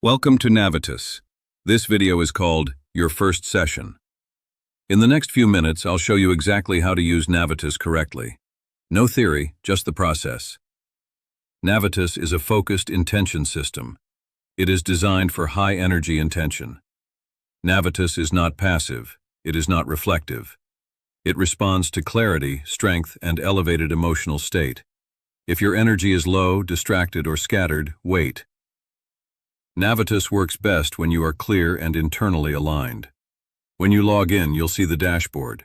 Welcome to Navitus. This video is called Your First Session. In the next few minutes, I'll show you exactly how to use Navitus correctly. No theory, just the process. Navitus is a focused intention system. It is designed for high-energy intention. Navitus is not passive. It is not reflective. It responds to clarity, strength, and elevated emotional state. If your energy is low, distracted, or scattered, wait. Navitus works best when you are clear and internally aligned. When you log in, you'll see the dashboard.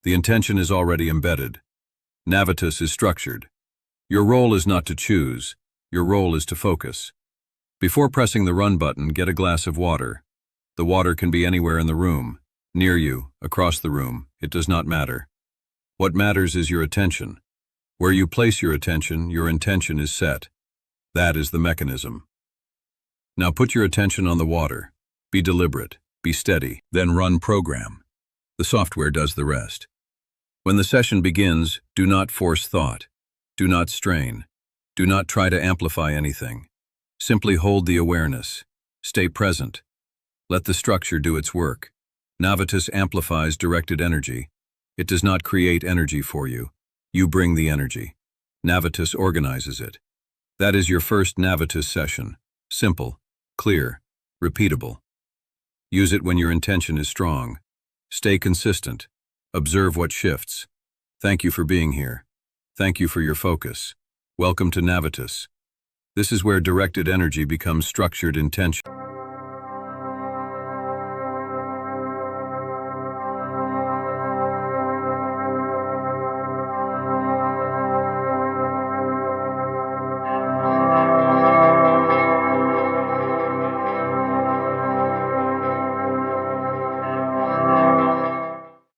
The intention is already embedded. Navitus is structured. Your role is not to choose. Your role is to focus. Before pressing the run button, get a glass of water. The water can be anywhere in the room, near you, across the room. It does not matter. What matters is your attention. Where you place your intention is set. That is the mechanism. Now put your attention on the water. Be deliberate, be steady, then run program. The software does the rest. When the session begins, do not force thought. Do not strain. Do not try to amplify anything. Simply hold the awareness. Stay present. Let the structure do its work. Navitus amplifies directed energy. It does not create energy for you. You bring the energy. Navitus organizes it. That is your first Navitus session. Simple, clear, repeatable. Use it when your intention is strong. Stay consistent. Observe what shifts. Thank you for being here. Thank you for your focus. Welcome to Navitus. This is where directed energy becomes structured intention.